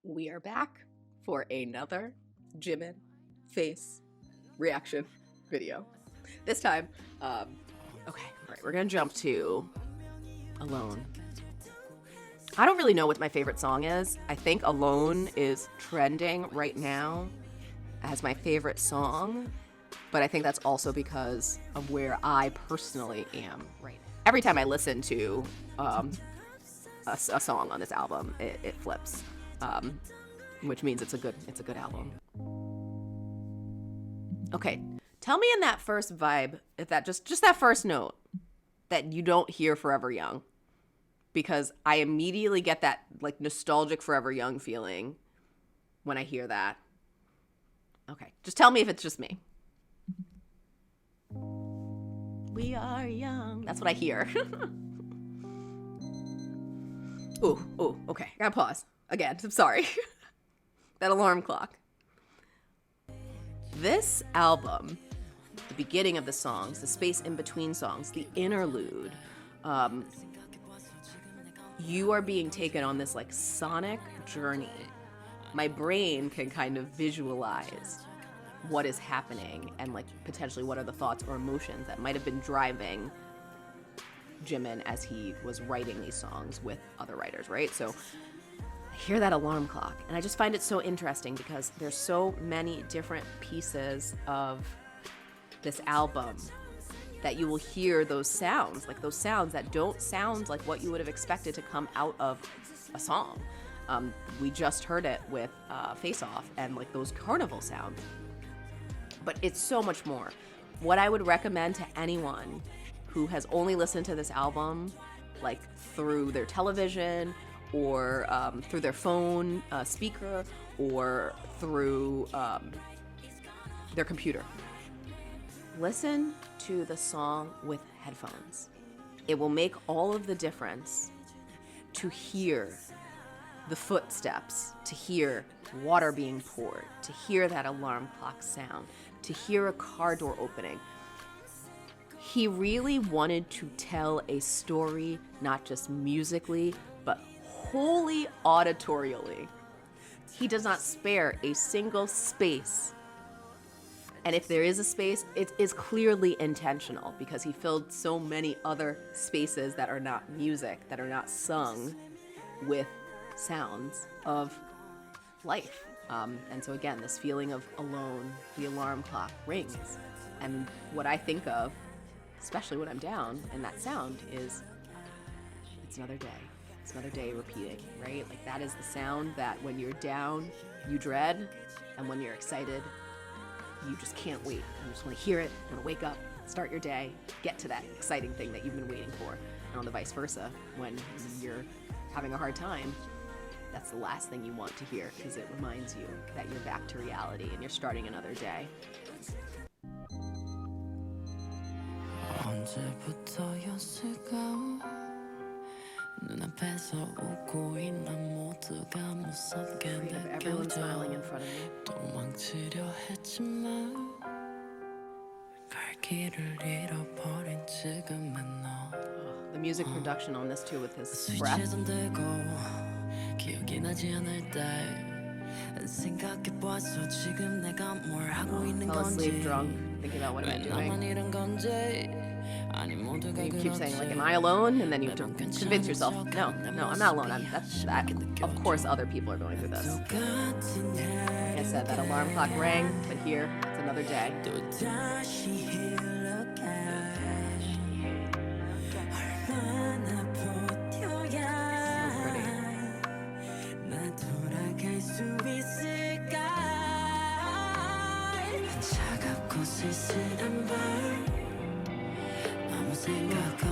We are back for another Jimin face reaction video. This time, okay, all right, we're gonna jump to Alone. I don't really know what my favorite song is. I think Alone is trending right now as my favorite song, but I think that's also because of where I personally am right now. Every time I listen to a song on this album, it flips, which means it's a good album. Okay, tell me in that first vibe, if that just that first note, that you don't hear Forever Young, because I immediately get that like nostalgic Forever Young feeling when I hear that. Okay, just tell me if it's just me. We are young. That's what I hear. Ooh, okay. I gotta pause. Again, I'm sorry. That alarm clock. This album, the beginning of the songs, the space in between songs, the interlude, you are being taken on this like sonic journey. My brain can kind of visualize what is happening and like potentially what are the thoughts or emotions that might have been driving Jimin as he was writing these songs with other writers, right? So I hear that alarm clock and I just find it so interesting because there's so many different pieces of this album that you will hear those sounds that don't sound like what you would have expected to come out of a song. We just heard it with Face Off and like those carnival sounds, but it's so much more. What I would recommend to anyone who has only listened to this album like through their television or through their phone speaker or through their computer, listen to the song with headphones. It will make all of the difference to hear the footsteps, to hear water being poured, to hear that alarm clock sound, to hear a car door opening. He really wanted to tell a story, not just musically, but wholly auditorially. He does not spare a single space. And if there is a space, it is clearly intentional because he filled so many other spaces that are not music, that are not sung, with sounds of life. And so again, this feeling of alone, the alarm clock rings. And what I think of, especially when I'm down, and that sound is, it's another day. It's another day repeating, right? Like that is the sound that when you're down, you dread, and when you're excited, you just can't wait. You just want to hear it, you want to wake up, start your day, get to that exciting thing that you've been waiting for. And on the vice versa, when you're having a hard time, that's the last thing you want to hear because it reminds you that you're back to reality and you're starting another day. Everyone smiling in front of me. The music production on this too with his breath. Fell asleep drunk, thinking about what am I doing. And you keep saying like, am I alone? And then you have to convince yourself, no, I'm not alone. Of course other people are going through this. Like I said, that alarm clock rang, but here, it's another day.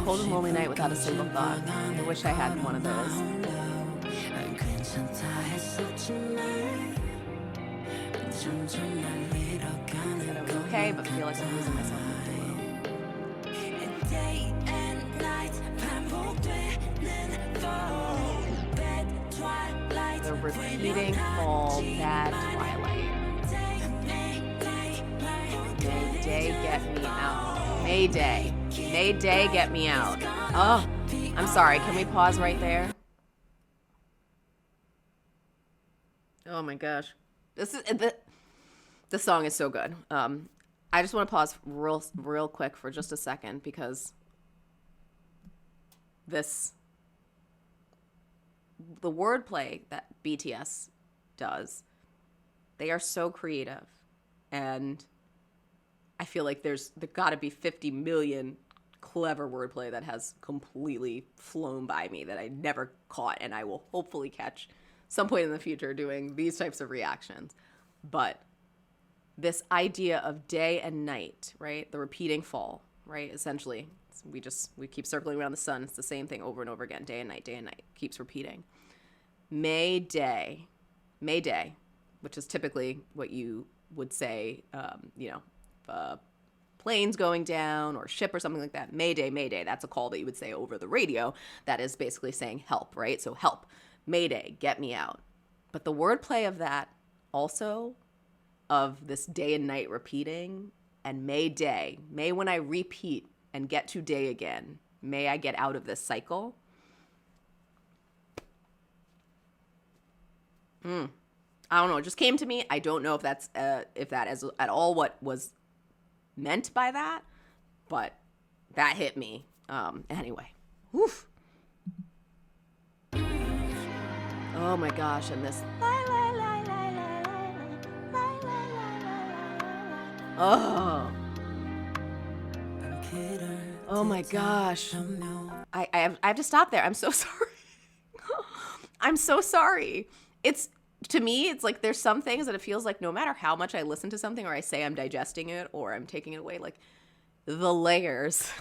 Cold and lonely night without a single thought. I wish I had one of those. Said I was okay, but feel like I'm losing myself. The repeating fall, bad twilight. Mayday, get me out. Mayday. Mayday, get me out. Oh, I'm sorry. Can we pause right there? Oh my gosh. This song is so good. I just want to pause real quick for just a second because the wordplay that BTS does, they are so creative, and I feel like there got to be 50 million clever wordplay that has completely flown by me that I never caught, and I will hopefully catch some point in the future doing these types of reactions. But this idea of day and night, right? The repeating fall, right? Essentially, we keep circling around the sun. It's the same thing over and over again. Day and night, keeps repeating. Mayday, which is typically what you would say, if a plane's going down or ship or something like that. Mayday. That's a call that you would say over the radio. That is basically saying help, right? So help, Mayday, get me out. But the wordplay of that also, of this day and night repeating, and Mayday, may when I repeat and get to day again, may I get out of this cycle. I don't know. It just came to me. I don't know if that is at all what was meant by that, but that hit me. Anyway. Woof. Oh my gosh, and this. Oh. Oh my gosh. I have to stop there. I'm so sorry. I'm so sorry. To me, it's like there's some things that it feels like no matter how much I listen to something or I say I'm digesting it or I'm taking it away, like the layers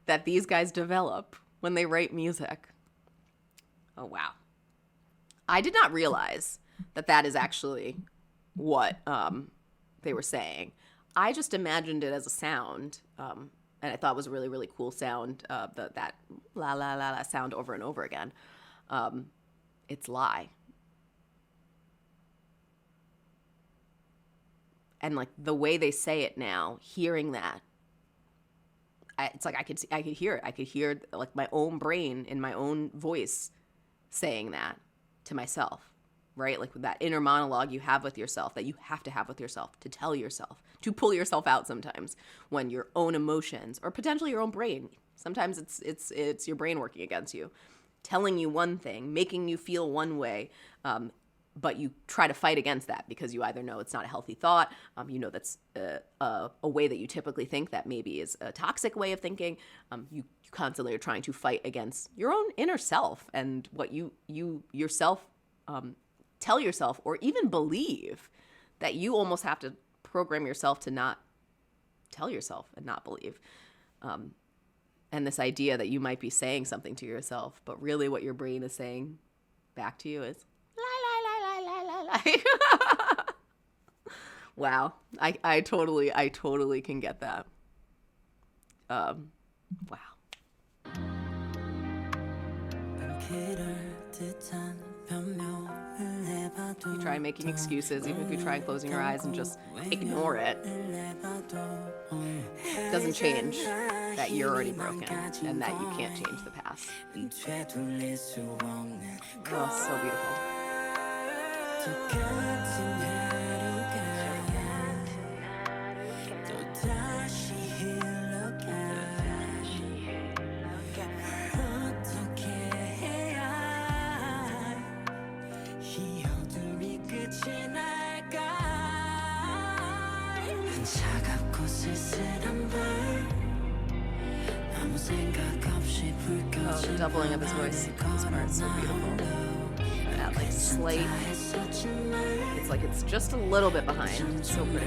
that these guys develop when they write music. Oh, wow. I did not realize that is actually what they were saying. I just imagined it as a sound, and I thought it was a really, really cool sound, that la la la la sound over and over again. It's lie. And like the way they say it now, hearing that, it's like I could hear it. I could hear like my own brain in my own voice saying that to myself, right? Like with that inner monologue you have with yourself, that you have to have with yourself, to tell yourself, to pull yourself out sometimes when your own emotions or potentially your own brain, sometimes it's your brain working against you, telling you one thing, making you feel one way, but you try to fight against that because you either know it's not a healthy thought, that's a way that you typically think that maybe is a toxic way of thinking. You constantly are trying to fight against your own inner self and what you yourself tell yourself or even believe, that you almost have to program yourself to not tell yourself and not believe. And this idea that you might be saying something to yourself, but really what your brain is saying back to you is wow. I totally can get that. Wow. You try making excuses, even if you try closing your eyes and just ignore it, doesn't change that you're already broken and that you can't change the past. Oh, so beautiful. Oh, the doubling of his voice. This part's so beautiful. That like slight, it's like it's just a little bit behind. It's so pretty.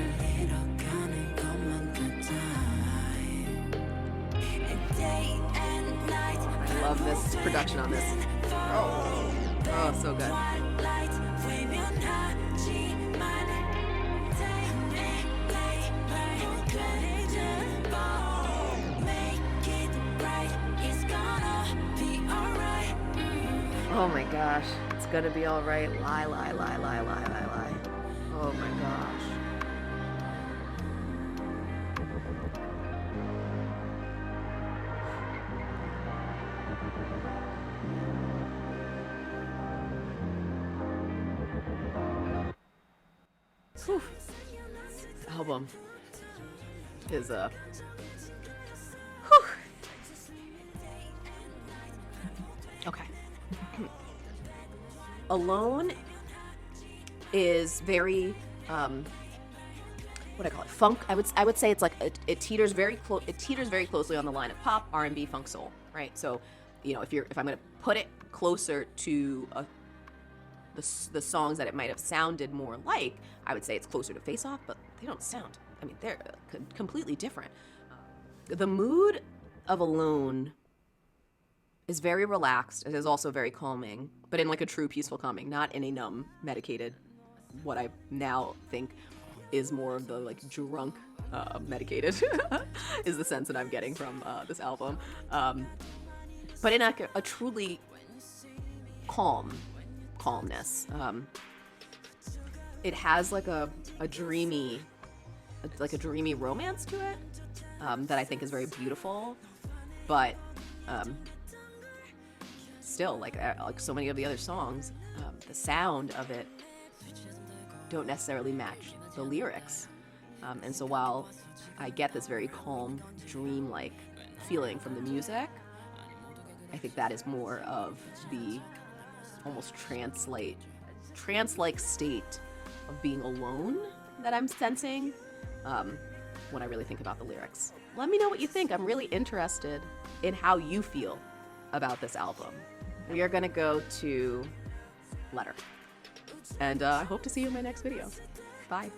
I love this production on this. Oh, so good. Oh my gosh, it's gonna be all right. Lie. Oh my gosh. Whew. Album is whew. Okay. Alone is very what do I call it? Funk. I would say it's like it teeters very closely on the line of pop, R&B, funk, soul, right? So, you know, if I'm gonna put it closer to the songs that it might have sounded more like, I would say it's closer to Face Off, but they don't sound. I mean, they're completely different. The mood of Alone is very relaxed. It is also very calming, but in like a true peaceful calming, not in a numb, medicated, what I now think is more of the like drunk, medicated, is the sense that I'm getting from this album. But in a truly calmness. It has like a dreamy romance to it that I think is very beautiful, but still, like so many of the other songs, the sound of it don't necessarily match the lyrics. And so while I get this very calm, dream-like feeling from the music, I think that is more of the almost trance-like state of being alone that I'm sensing when I really think about the lyrics. Let me know what you think. I'm really interested in how you feel about this album. We are gonna go to Letter. And I hope to see you in my next video. Bye.